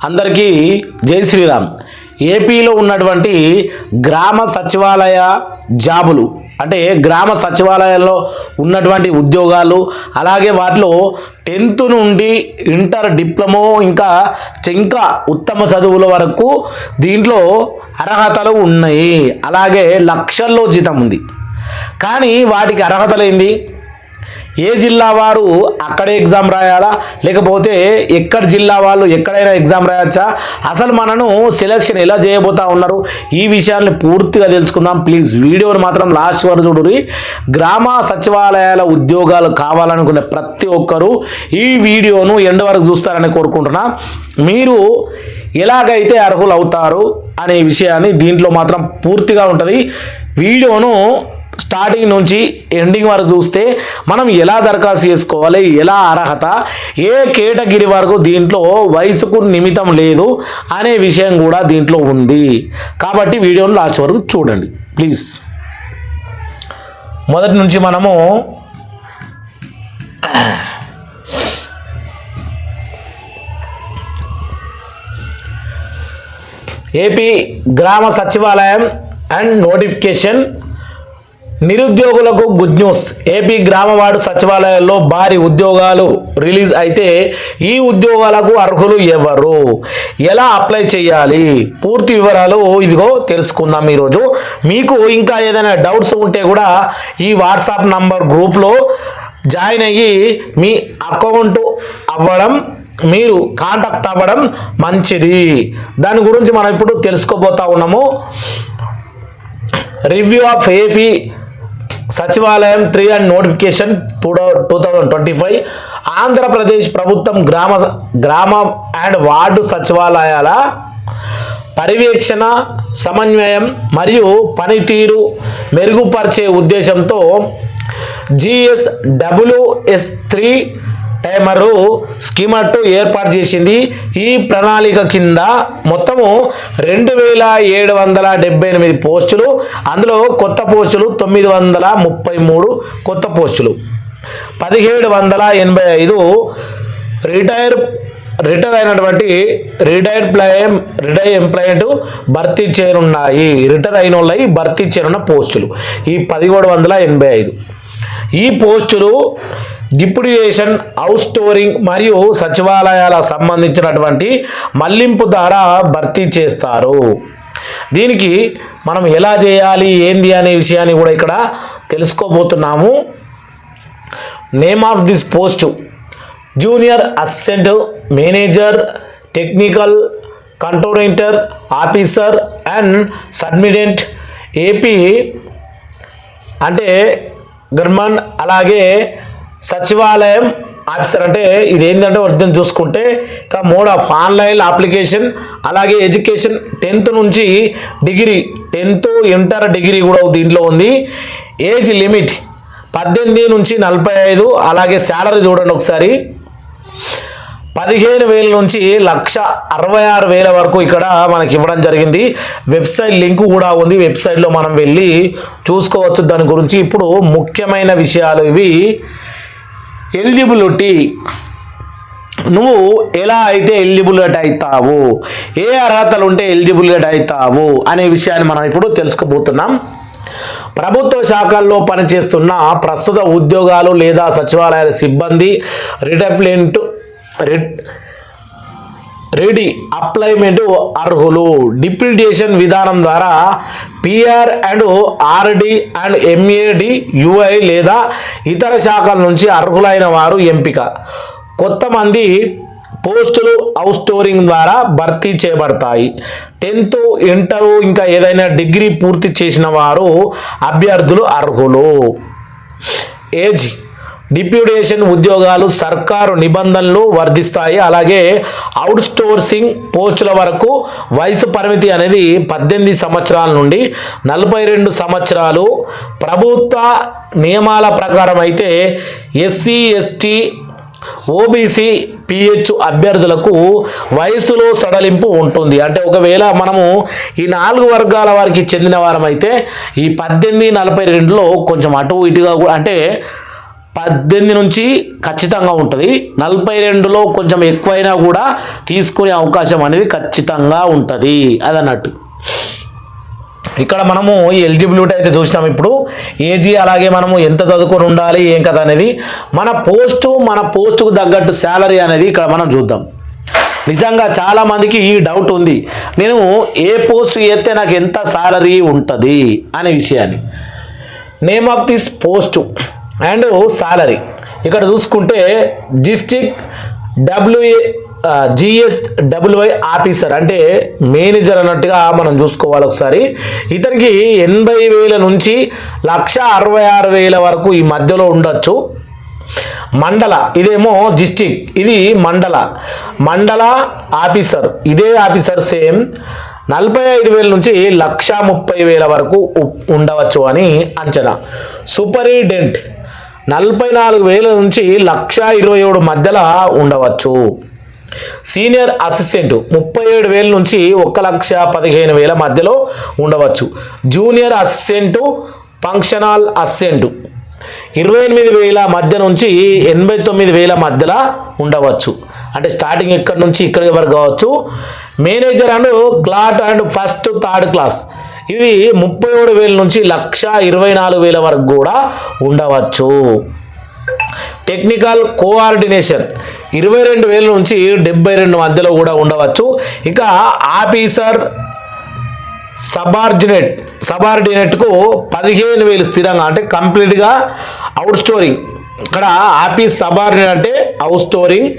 అందరికీ జై శ్రీరామ్. ఏపీలో ఉన్నటువంటి గ్రామ సచివాలయ జాబులు అంటే గ్రామ సచివాలయాల్లో ఉన్నటువంటి ఉద్యోగాలు, అలాగే వాటిలో 10th నుండి ఇంటర్, డిప్లొమో ఇంకా ఉత్తమ చదువుల వరకు దీంట్లో అర్హతలు ఉన్నాయి. అలాగే లక్షల్లో జీతం ఉంది. కానీ వాటికి అర్హతలు ఏంది? ఏ జిల్లా వారు అక్కడే ఎగ్జామ్ రాయాలా, లేకపోతే ఎక్కడ జిల్లా వాళ్ళు ఎక్కడైనా ఎగ్జామ్ రాయచ్చా, అసలు మనను సెలక్షన్ ఎలా చేయబోతా ఉన్నారు, ఈ విషయాన్ని పూర్తిగా తెలుసుకుందాం. ప్లీజ్ వీడియోని మాత్రం లాస్ట్ వరకు చూడండి. గ్రామ సచివాలయాల ఉద్యోగాలు కావాలనుకునే ప్రతి ఒక్కరూ ఈ వీడియోను ఎండ్ వరకు చూస్తారని కోరుకుంటున్నా. మీరు ఎలాగైతే అర్హులు అవుతారు అనే విషయాన్ని దీంట్లో మాత్రం పూర్తిగా ఉంటుంది. వీడియోను స్టార్టింగ్ నుంచి ఎండింగ్ వరకు చూస్తే మనం ఎలా దరఖాస్తు చేసుకోవాలి, ఎలా అర్హత, ఏ కేటగిరీ వరకు దీంట్లో వయసుకు నిమిత్తం లేదు అనే విషయం కూడా దీంట్లో ఉంది. కాబట్టి వీడియోను లాస్ట్ వరకు చూడండి ప్లీజ్. మొదటి నుంచి మనము ఏపీ గ్రామ సచివాలయం అండ్ నోటిఫికేషన్. నిరుద్యోగులకు గుడ్ న్యూస్. ఏపీ గ్రామవార్డు సచివాలయాల్లో భారీ ఉద్యోగాలు రిలీజ్ అయితే ఈ ఉద్యోగాలకు అర్హులు ఎవరు, ఎలా అప్లై చేయాలి, పూర్తి వివరాలు ఇదిగో తెలుసుకుందాం ఈరోజు. మీకు ఇంకా ఏదైనా డౌట్స్ ఉంటే కూడా ఈ వాట్సాప్ నంబర్ గ్రూప్లో జాయిన్ అయ్యి మీ అకౌంట్ అవ్వడం, మీరు కాంటాక్ట్ అవ్వడం మంచిది. దాని గురించి మనం ఇప్పుడు తెలుసుకోబోతా ఉన్నాము. రివ్యూ ఆఫ్ ఏపీ సచివాలయం 3 అండ్ నోటిఫికేషన్ 2025. ఆంధ్రప్రదేశ్ ప్రభుత్వం గ్రామ అండ్ వార్డు సచివాలయాల పర్యవేక్షణ, సమన్వయం మరియు పనితీరు మెరుగుపరిచే ఉద్దేశంతో GSWS3 టైమరు స్కీమర్టు ఏర్పాటు చేసింది. ఈ ప్రణాళిక కింద మొత్తము 2778 పోస్టులు, అందులో కొత్త పోస్టులు 933 కొత్త పోస్టులు, 1785 రిటైర్ అయినటువంటి ఎంప్లాయింట్ భర్తీ చేయనున్నాయి. రిటైర్ అయిన వాళ్ళకి భర్తీ చేయనున్న పోస్టులు ఈ 1785. ఈ పోస్టులు డిప్యూటేషన్, హౌస్ స్టోరింగ్ మరియు సచివాలయాల సంబంధించినటువంటి మళ్లింపు ద్వారా భర్తీ చేస్తారు. దీనికి మనం ఎలా చేయాలి, ఏంది అనే విషయాన్ని కూడా ఇక్కడ తెలుసుకోబోతున్నాము. Name of this post: junior assistant manager, technical controller officer and సబ్మిడెంట్ ఏపీ అంటే గవర్నమెంట్. అలాగే సచివాలయం ఆఫీసర్ అంటే ఇది ఏంటంటే అర్థం చూసుకుంటే మోడ్ ఆఫ్ ఆన్లైన్ అప్లికేషన్. అలాగే ఎడ్యుకేషన్ 10th నుంచి డిగ్రీ, 10th ఇంటర్ డిగ్రీ కూడా దీంట్లో ఉంది. ఏజ్ లిమిట్ 18 నుంచి 45. అలాగే శాలరీ చూడండి ఒకసారి, 15,000 నుంచి 1,66,000 వరకు ఇక్కడ మనకి ఇవ్వడం జరిగింది. వెబ్సైట్ లింక్ కూడా ఉంది, వెబ్సైట్లో మనం వెళ్ళి చూసుకోవచ్చు దాని గురించి. ఇప్పుడు ముఖ్యమైన విషయాలు ఇవి. ఎలిజిబిలిటీ, నువ్వు ఎలా అయితే ఎలిజిబిలిటీ అవుతావు, ఏ అర్హతలు ఉంటే ఎలిజిబిలిటీ అవుతావు అనే విషయాన్ని మనం ఇప్పుడు తెలుసుకోబోతున్నాం. ప్రభుత్వ శాఖల్లో పనిచేస్తున్న ప్రస్తుత ఉద్యోగాలు లేదా సచివాలయాల సిబ్బంది అప్లైమెంట్ అర్హులు. డిప్యూటేషన్ విధానం ద్వారా PR and RD and MAD UI లేదా ఇతర శాఖల నుంచి అర్హులైన వారు ఎంపిక. కొత్త మంది పోస్టులు హౌస్ స్టోరింగ్ ద్వారా భర్తీ చేయబడతాయి. 10th ఇంటర్ ఇంకా ఏదైనా డిగ్రీ పూర్తి చేసిన వారు అభ్యర్థులు అర్హులు. ఏజ్, డిప్యూటేషన్ ఉద్యోగాలు సర్కారు నిబంధనలు వర్తిస్తాయి. అలాగే అవుట్ సోర్సింగ్ పోస్టుల వరకు వయసు పరిమితి అనేది 18 సంవత్సరాల నుండి 42 సంవత్సరాలు. ప్రభుత్వ నియమాల ప్రకారం అయితే SC ST OBC PH అభ్యర్థులకు వయసులో సడలింపు ఉంటుంది. అంటే ఒకవేళ మనము ఈ 4 వర్గాల వారికి చెందిన వారం అయితే ఈ 18-42లో కొంచెం అటు ఇటుగా అంటే 18 నుంచి ఖచ్చితంగా ఉంటుంది. 42లో కొంచెం ఎక్కువైనా కూడా తీసుకునే అవకాశం అనేది ఖచ్చితంగా ఉంటుంది అదన్నట్టు. ఇక్కడ మనము ఎలిజిబిలిటీ అయితే చూసినాం. ఇప్పుడు ఏజీ అలాగే మనము ఎంత చదువుకొని ఉండాలి ఏం కదా అనేది మన పోస్టుకు తగ్గట్టు శాలరీ అనేది ఇక్కడ మనం చూద్దాం. నిజంగా చాలామందికి ఈ డౌట్ ఉంది, నేను ఏ పోస్ట్ చేస్తే నాకు ఎంత శాలరీ ఉంటుంది అనే విషయాన్ని. Name of this post and salary ఇక్కడ చూసుకుంటే డిస్ట్రిక్ట్ GSWI ఆఫీసర్ అంటే మేనేజర్ అన్నట్టుగా మనం చూసుకోవాలి ఒకసారి. ఇతనికి 80,000 నుంచి 166,000 వరకు ఈ మధ్యలో ఉండొచ్చు. మండల ఇదేమో డిస్ట్రిక్ట్, ఇది మండల ఆఫీసర్, ఇదే ఆఫీసర్ సేమ్ 45,000 నుంచి 130,000 వరకు ఉండవచ్చు అని అంచనా. సూపరింటెండెంట్ 44,000 నుంచి 127,000 మధ్యలో ఉండవచ్చు. సీనియర్ అసిస్టెంట్ 37,000 నుంచి 1,15,000 మధ్యలో ఉండవచ్చు. జూనియర్ అసిస్టెంట్ ఫంక్షనల్ అసిస్టెంట్ 28,000 మధ్య నుంచి 89,000 మధ్యలో ఉండవచ్చు. అంటే స్టార్టింగ్ ఇక్కడి నుంచి ఇక్కడి వరకు కావచ్చు. Manager and clerk and first third class ఇవి 37,000 నుంచి 1,24,000 వరకు కూడా ఉండవచ్చు. టెక్నికల్ కోఆర్డినేషన్ 22,000 నుంచి 72 మధ్యలో కూడా ఉండవచ్చు. ఇక ఆఫీసర్ సబార్డినేట్కు 15,000 స్థిరంగా అంటే కంప్లీట్గా అవుట్ స్టోరింగ్. ఇక్కడ ఆఫీస్ సబార్డినేట్ అంటే అవుట్ స్టోరింగ్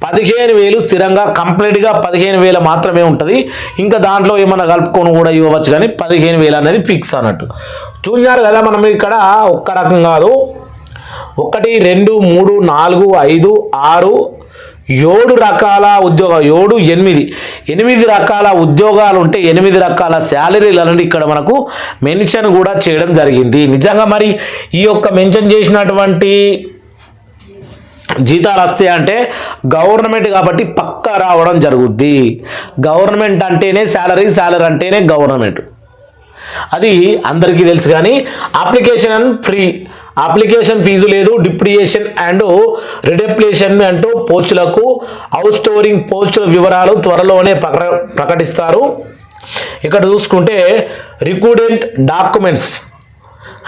15,000 స్థిరంగా కంప్లీట్గా 15,000 మాత్రమే ఉంటుంది. ఇంకా దాంట్లో ఏమన్నా కలుపుకొని కూడా ఇవ్వచ్చు, కానీ 15,000 అనేది ఫిక్స్ అన్నట్టు. చూసారు కదా, మనం ఇక్కడ ఒక్క రకం కాదు, 1 2 3 4 5 6 7 రకాల ఉద్యోగాలు, 8 రకాల ఉద్యోగాలు ఉంటే 8 రకాల శాలరీలు అనేది ఇక్కడ మనకు మెన్షన్ కూడా చేయడం జరిగింది. నిజంగా మరి ఈ యొక్క మెన్షన్ చేసినటువంటి జీతాలు వస్తాయి అంటే గవర్నమెంట్ కాబట్టి పక్కా రావడం జరుగుద్ది. గవర్నమెంట్ అంటేనే శాలరీ అంటేనే గవర్నమెంట్, అది అందరికీ తెలుసు. కానీ అప్లికేషన్ ఫీజు లేదు. డిప్రియేషన్ అండ్ రిడెప్లేషన్ అంటూ పోస్టులకు అవుట్ స్టోరింగ్ పోస్టుల వివరాలు త్వరలోనే ప్రకటిస్తారు. ఇక్కడ చూసుకుంటే రిక్రూట్మెంట్ డాక్యుమెంట్స్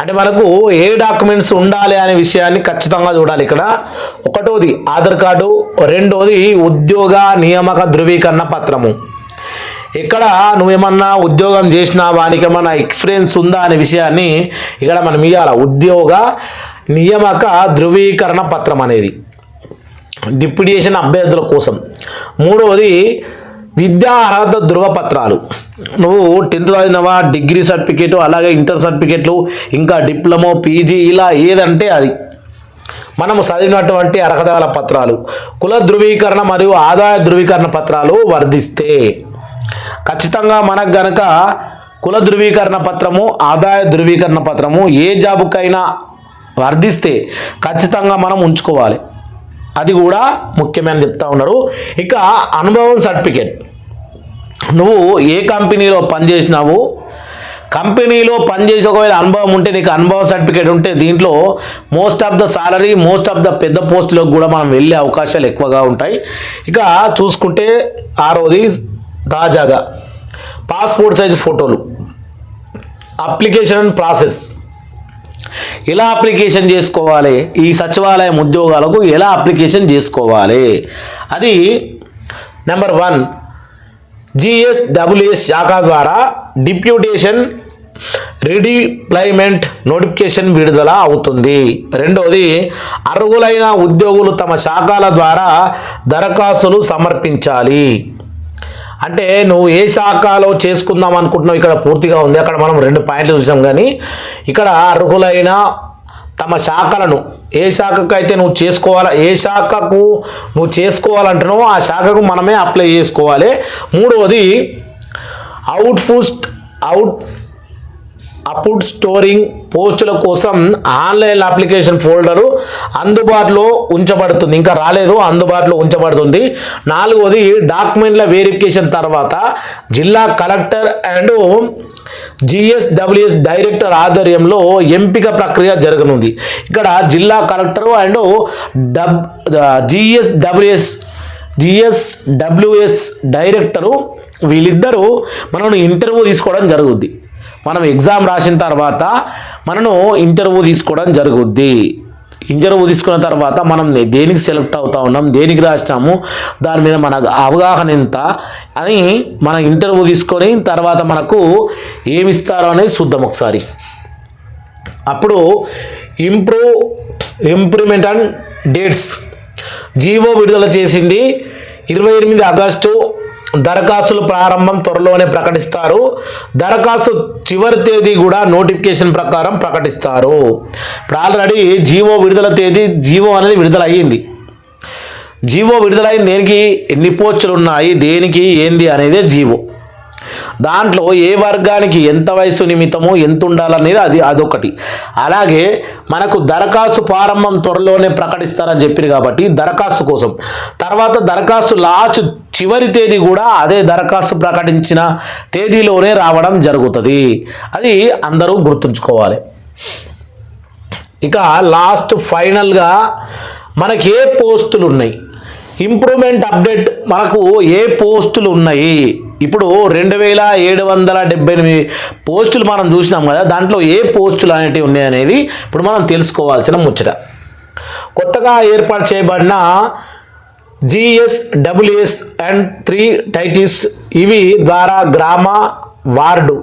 అంటే మనకు ఏ డాక్యుమెంట్స్ ఉండాలి అనే విషయాన్ని ఖచ్చితంగా చూడాలి. ఇక్కడ 1వది ఆధార్ కార్డు, 2వది ఉద్యోగ నియామక ధృవీకరణ పత్రము. ఇక్కడ నువ్వేమన్నా ఉద్యోగం చేసినా వానికి ఏమన్నా ఎక్స్పీరియన్స్ ఉందా అనే విషయాన్ని ఇక్కడ మనం ఇవ్వాలి. ఉద్యోగ నియామక ధృవీకరణ పత్రం అనేది డిప్యూటేషన్ అభ్యర్థుల కోసం. 3వది విద్యా అర్హత ధృవపత్రాలు. నువ్వు 10th చదివినవా, డిగ్రీ సర్టిఫికేట్, అలాగే ఇంటర్ సర్టిఫికేట్లు, ఇంకా డిప్లొమా, పీజీ, ఇలా ఏదంటే అది మనము చదివినటువంటి అర్హతల పత్రాలు. కుల ధృవీకరణ మరియు ఆదాయ ధృవీకరణ పత్రాలు వర్ధిస్తే ఖచ్చితంగా మనకు గనక కుల ధృవీకరణ పత్రము, ఆదాయ ధృవీకరణ పత్రము ఏ జాబుకైనా వర్ధిస్తే ఖచ్చితంగా మనం ఉంచుకోవాలి. అది కూడా ముఖ్యమని చెప్తా ఉన్నారు. ఇక అనుభవం సర్టిఫికేట్, నువ్వు ఏ కంపెనీలో పనిచేసినావు, కంపెనీలో పనిచేసి ఒకవేళ అనుభవం ఉంటే నీకు అనుభవ సర్టిఫికేట్ ఉంటే దీంట్లో most of the salary, most of the పెద్ద పోస్టులకు కూడా మనం వెళ్ళే అవకాశాలు ఎక్కువగా ఉంటాయి. ఇక చూసుకుంటే 6వది తాజాగా పాస్పోర్ట్ సైజ్ ఫోటోలు. అప్లికేషన్ ప్రాసెస్ ఎలా అప్లికేషన్ చేసుకోవాలి, ఈ సచివాలయం ఉద్యోగాలకు ఎలా అప్లికేషన్ చేసుకోవాలి, అది నెంబర్ 1 GSWS శాఖ ద్వారా డిప్యూటేషన్ రీడిప్లాయ్మెంట్ నోటిఫికేషన్ విడుదల అవుతుంది. 2వది అర్హులైన ఉద్యోగులు తమ శాఖల ద్వారా దరఖాస్తులు సమర్పించాలి. అంటే నువ్వు ఏ శాఖలో చేసుకుందాం అనుకుంటున్నావు ఇక్కడ పూర్తిగా ఉంది. అక్కడ మనం 2 పాయింట్లు చూసాం. కానీ ఇక్కడ అర్హులైన తమ శాఖలను, ఏ శాఖకు అయితే నువ్వు చేసుకోవాలా, ఏ శాఖకు నువ్వు చేసుకోవాలంటున్నావు ఆ శాఖకు మనమే అప్లై చేసుకోవాలి. 3వది అవుట్ స్టోరింగ్ పోస్టుల కోసం ఆన్లైన్ అప్లికేషన్ ఫోల్డరు అందుబాటులో ఉంచబడుతుంది, ఇంకా రాలేదు, అందుబాటులో ఉంచబడుతుంది. 4వది డాక్యుమెంట్ల వెరిఫికేషన్ తర్వాత జిల్లా కలెక్టర్ అండ్ GSWS డైరెక్టర్ ఆధ్వర్యంలో ఎంపిక ప్రక్రియ జరగనుంది. ఇక్కడ జిల్లా కలెక్టర్ అండ్ GSWS డైరెక్టరు వీళ్ళిద్దరూ మనను ఇంటర్వ్యూ తీసుకోవడం జరుగుద్ది. మనం ఎగ్జామ్ రాసిన తర్వాత మనను ఇంటర్వ్యూ తీసుకోవడం జరుగుద్ది. ఇంటర్వ్యూ తీసుకున్న తర్వాత మనం దేనికి సెలెక్ట్ అవుతా ఉన్నాం, దేనికి రాసినాము, దాని మీద మన అవగాహన ఎంత అని మన ఇంటర్వ్యూ తీసుకొని తర్వాత మనకు ఏమి ఇస్తారో అనేది చూద్దాం ఒకసారి. అప్పుడు ఇంప్రూవ్మెంట్ అండ్ డేట్స్ జీవో విడుదల చేసింది 28 ఆగస్టు. దరఖాస్తుల ప్రారంభం త్వరలోనే ప్రకటిస్తారు. దరఖాస్తు చివరి తేదీ కూడా నోటిఫికేషన్ ప్రకారం ప్రకటిస్తారు. ఇప్పుడు ఆల్రెడీ జీవో అనేది విడుదల అయ్యింది. జీవో విడుదలైంది దేనికి, ఎన్ని పోస్టులు ఉన్నాయి, దేనికి ఏంది అనేది జీవో. దాంట్లో ఏ వర్గానికి ఎంత వయసు నిమిత్తము ఎంత ఉండాలనేది అదొకటి. అలాగే మనకు దరఖాస్తు ప్రారంభం త్వరలోనే ప్రకటిస్తారని చెప్పారు కాబట్టి దరఖాస్తు కోసం తర్వాత దరఖాస్తు లాస్ట్ చివరి తేదీ కూడా అదే దరఖాస్తు ప్రకటించిన తేదీలోనే రావడం జరుగుతుంది. అది అందరూ గుర్తుంచుకోవాలి. ఇక లాస్ట్ ఫైనల్గా మనకి ఏ పోస్టులు ఉన్నాయి, ఇంప్రూవ్మెంట్ అప్డేట్ మనకు ఏ పోస్టులు ఉన్నాయి. ఇప్పుడు 2778 పోస్టులు మనం చూసినాం కదా, దాంట్లో ఏ పోస్టులు అనేటివి ఉన్నాయి అనేది ఇప్పుడు మనం తెలుసుకోవాల్సిన ముచ్చట. కొత్తగా ఏర్పాటు చేయబడిన GSWS అండ్ 3 టైటిల్స్ ఇవి ద్వారా గ్రామ వార్డు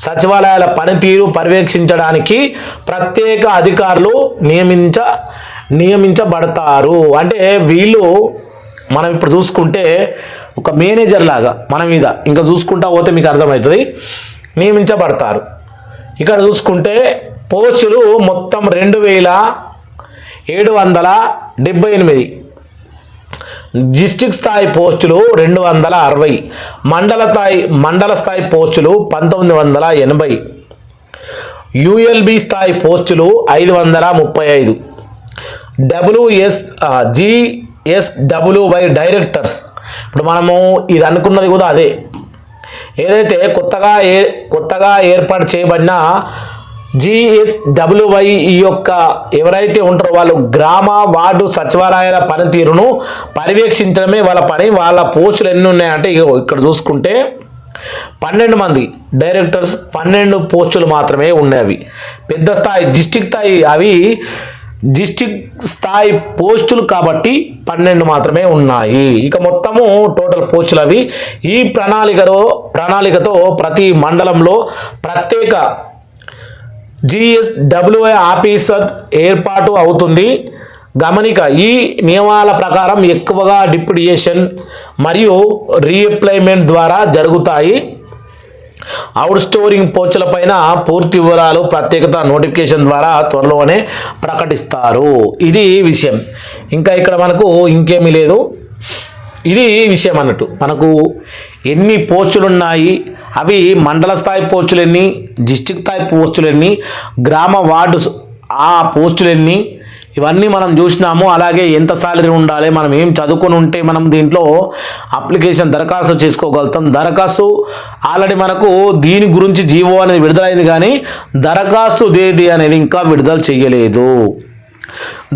సచివాలయాల పనితీరు పర్యవేక్షించడానికి ప్రత్యేక అధికారులు నియమించబడతారు. అంటే వీళ్ళు మనం ఇప్పుడు చూసుకుంటే ఒక మేనేజర్ లాగా మన మీద ఇంకా చూసుకుంటా పోతే మీకు అర్థమవుతుంది, నియమించబడతారు. ఇక్కడ చూసుకుంటే పోస్టులు మొత్తం 2778, డిస్ట్రిక్ట్ స్థాయి పోస్టులు 260, మండల స్థాయి పోస్టులు 1980, ULB స్థాయి పోస్టులు 535, GSWY డైరెక్టర్స్. ఇప్పుడు మనము ఇది అనుకున్నది కూడా అదే, ఏదైతే కొత్తగా ఏర్పాటు చేయబడిన GSWY ఈ యొక్క ఎవరైతే ఉంటారో వాళ్ళు గ్రామ వార్డు సచివాలయాల పనితీరును పర్యవేక్షించడమే వాళ్ళ పని. వాళ్ళ పోస్టులు ఎన్ని ఉన్నాయంటే ఇక్కడ చూసుకుంటే 12 మంది డైరెక్టర్స్, 12 పోస్టులు మాత్రమే ఉన్నాయి. పెద్ద స్థాయి డిస్ట్రిక్ట్ స్థాయి పోస్టులు కాబట్టి 12 మాత్రమే ఉన్నాయి. ఇక మొత్తము టోటల్ పోస్టులు అవి. ఈ ప్రణాళికతో ప్రతి మండలంలో ప్రత్యేక GSWY ఆఫీసర్ ఏర్పాటు అవుతుంది. గమనిక, ఈ నియమాల ప్రకారం ఎక్కువగా డిప్యూటేషన్ మరియు రీఅప్లైమెంట్ ద్వారా జరుగుతాయి. అవుట్ స్టోరింగ్ పోస్టుల పైన పూర్తి వివరాలు ప్రత్యేకత నోటిఫికేషన్ ద్వారా త్వరలోనే ప్రకటిస్తారు. ఇది విషయం. ఇంకా ఇక్కడ మనకు ఇంకేమీ లేదు. ఇది విషయం అన్నట్టు. మనకు ఎన్ని పోస్టులు ఉన్నాయి, అవి మండల స్థాయి పోస్టులు ఎన్ని, డిస్ట్రిక్ట్ స్థాయి పోస్టులు ఎన్ని, గ్రామ వార్డు ఆ పోస్టులు ఎన్ని, ఇవన్నీ మనం చూసినాము. అలాగే ఎంత సాలరీ ఉండాలి, మనం ఏం చదువుకొని ఉంటే మనం దీంట్లో అప్లికేషన్ దరఖాస్తు చేసుకోగలుగుతాం. దరఖాస్తు ఆల్రెడీ మనకు దీని గురించి జీవో అనేది విడుదలైంది, కానీ దరఖాస్తు తేదీ అనేది ఇంకా విడుదల చేయలేదు.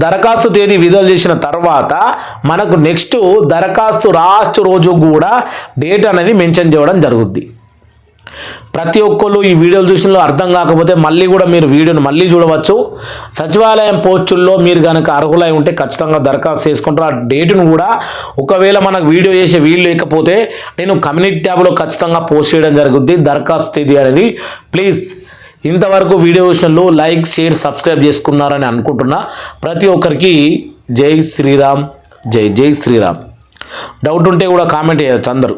దరఖాస్తు తేదీ విడుదల చేసిన తర్వాత మనకు నెక్స్ట్ దరఖాస్తు లాస్ట్ రోజు కూడా డేట్ అనేది మెన్షన్ చేయడం జరుగుద్ది. ప్రతి ఒక్కళ్ళు ఈ వీడియోలు చూసిన అర్థం కాకపోతే మళ్ళీ కూడా మీరు వీడియోని మళ్ళీ చూడవచ్చు. సచివాలయం పోస్టుల్లో మీరు కనుక అర్హులై ఉంటే ఖచ్చితంగా దరఖాస్తు చేసుకుంటారు. ఆ డేటును కూడా ఒకవేళ మనకు వీడియో చేసే వీలు లేకపోతే నేను కమ్యూనిటీ ట్యాబ్లో ఖచ్చితంగా పోస్ట్ చేయడం జరుగుద్ది దరఖాస్తు తేదీ అనేది. ప్లీజ్ ఇంతవరకు వీడియో చూసిన లైక్, షేర్, సబ్స్క్రైబ్ చేసుకున్నారని అనుకుంటున్నా. ప్రతి ఒక్కరికి జై శ్రీరామ్, జై శ్రీరామ్. డౌట్ ఉంటే కూడా కామెంట్ చేయవచ్చు అందరూ.